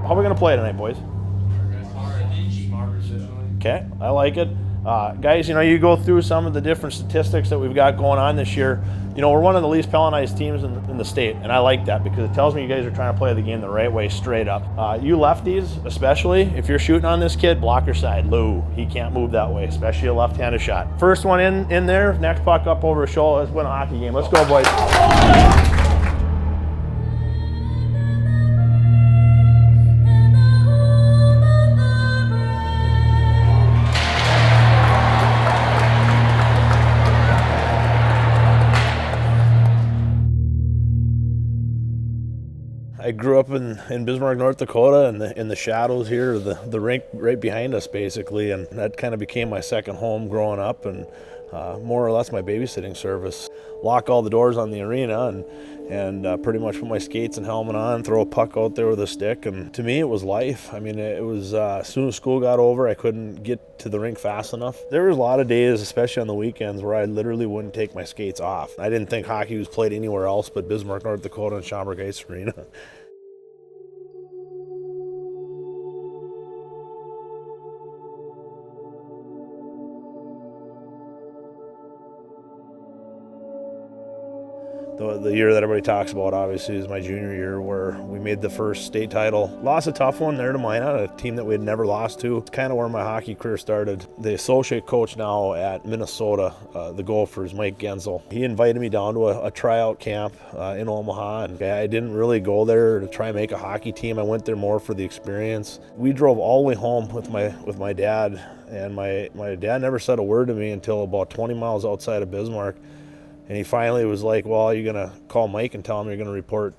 How are we going to play tonight, boys? Okay, I like it. Guys, you go through some of the different statistics that we've got going on this year. We're one of the least penalized teams in the state, and I like that because it tells me you guys are trying to play the game the right way, straight up. You lefties, especially, if you're shooting on this kid, blocker side, low. He can't move that way, especially a left-handed shot. First one in there, next puck up over his shoulder. Let's win a hockey game. Let's go, boys. I grew up in Bismarck, North Dakota, in the shadows here, the rink right behind us, basically, and that kind of became my second home growing up, and more or less my babysitting service. Lock all the doors on the arena and pretty much put my skates and helmet on, throw a puck out there with a stick, and to me it was life. I mean, it was as soon as school got over, I couldn't get to the rink fast enough. There was a lot of days, especially on the weekends, where I literally wouldn't take my skates off. I didn't think hockey was played anywhere else but Bismarck, North Dakota, and Schaumburg Ice Arena. The year that everybody talks about, obviously, is my junior year, where we made the first state title. Lost a tough one there to Minot, a team that we had never lost to. It's kind of where my hockey career started. The associate coach now at Minnesota, the Gophers, Mike Genzel, he invited me down to a tryout camp in Omaha, and I didn't really go there to try and make a hockey team. I went there more for the experience. We drove all the way home with my dad, and my dad never said a word to me until about 20 miles outside of Bismarck. And he finally was like, well, you're going to call Mike and tell him you're going to report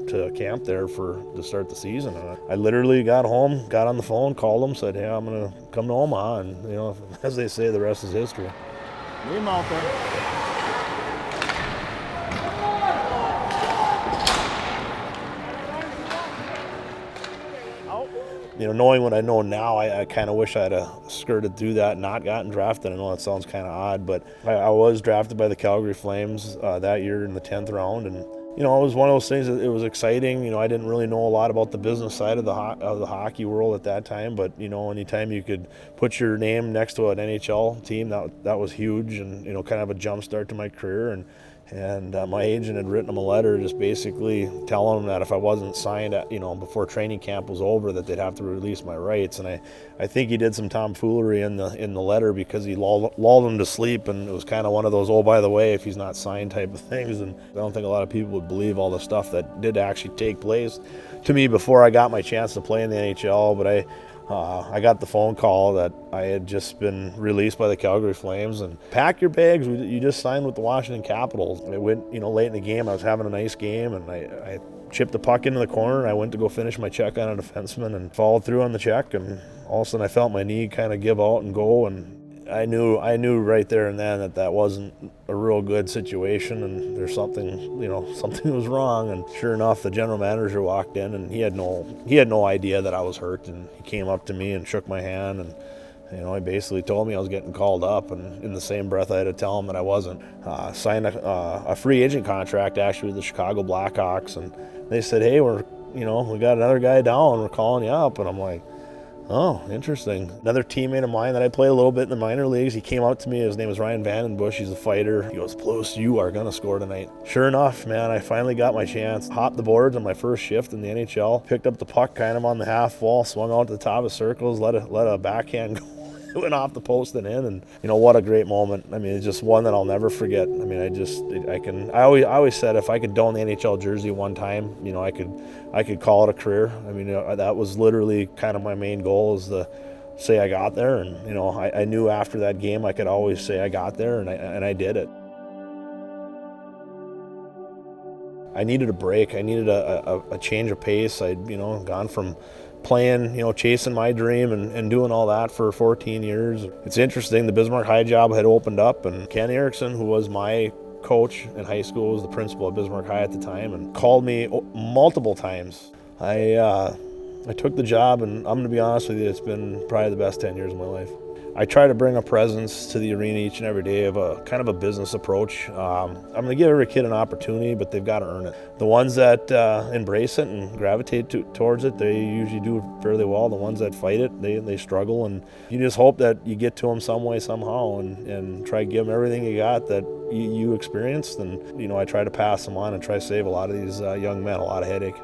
to camp there to start the season. And I literally got home, got on the phone, called him, said, hey, I'm going to come to Omaha. And, as they say, the rest is history. Leave him out there. Knowing what I know now, I kind of wish I'd have skirted through that and not gotten drafted. I know that sounds kind of odd, but I was drafted by the Calgary Flames that year in the 10th round. And, it was one of those things that it was exciting. I didn't really know a lot about the business side of the hockey world at that time, but, anytime you could put your name next to an NHL team, that was huge and, kind of a jump start to my career. And my agent had written them a letter just basically telling them that if I wasn't signed before training camp was over, that they'd have to release my rights. And I think he did some tomfoolery in the letter because he lulled him to sleep, and it was kind of one of those, oh, by the way, if he's not signed type of things. And I don't think a lot of people would believe all the stuff that did actually take place to me before I got my chance to play in the NHL. But I got the phone call that I had just been released by the Calgary Flames, and pack your bags, you just signed with the Washington Capitals. I went, late in the game, I was having a nice game, and I chipped the puck into the corner, and I went to go finish my check on a defenseman and followed through on the check, and all of a sudden I felt my knee kind of give out and go, and I knew right there and then that wasn't a real good situation, and there's something was wrong. And sure enough, the general manager walked in, and he had no idea that I was hurt, and he came up to me and shook my hand, and he basically told me I was getting called up, and in the same breath I had to tell him that I wasn't. Signed a free agent contract actually with the Chicago Blackhawks, and they said, hey, we got another guy down, we're calling you up, and I'm like, oh, interesting. Another teammate of mine that I played a little bit in the minor leagues, he came up to me, his name is Ryan Vandenbush, he's a fighter. He goes, Peluso, you are going to score tonight. Sure enough, man, I finally got my chance. Hopped the boards on my first shift in the NHL, picked up the puck kind of on the half wall, swung out to the top of circles, let a backhand go. It went off the post and in, and what a great moment. I mean, it's just one that I'll never forget. I mean, I always said if I could don the NHL jersey one time, I could call it a career. I mean, that was literally kind of my main goal, is to say I got there, and I knew after that game I could always say I got there, and I did it. I needed a break. I needed a change of pace. I'd gone from playing, chasing my dream and doing all that for 14 years. It's interesting, the Bismarck High job had opened up, and Ken Erickson, who was my coach in high school, was the principal at Bismarck High at the time, and called me multiple times. I took the job, and I'm going to be honest with you, it's been probably the best 10 years of my life. I try to bring a presence to the arena each and every day of a kind of a business approach. I'm going to give every kid an opportunity, but they've got to earn it. The ones that embrace it and gravitate towards it, they usually do fairly well. The ones that fight it, they struggle, and you just hope that you get to them some way, somehow, and try to give them everything you got that you experienced. And I try to pass them on and try to save a lot of these young men a lot of headache.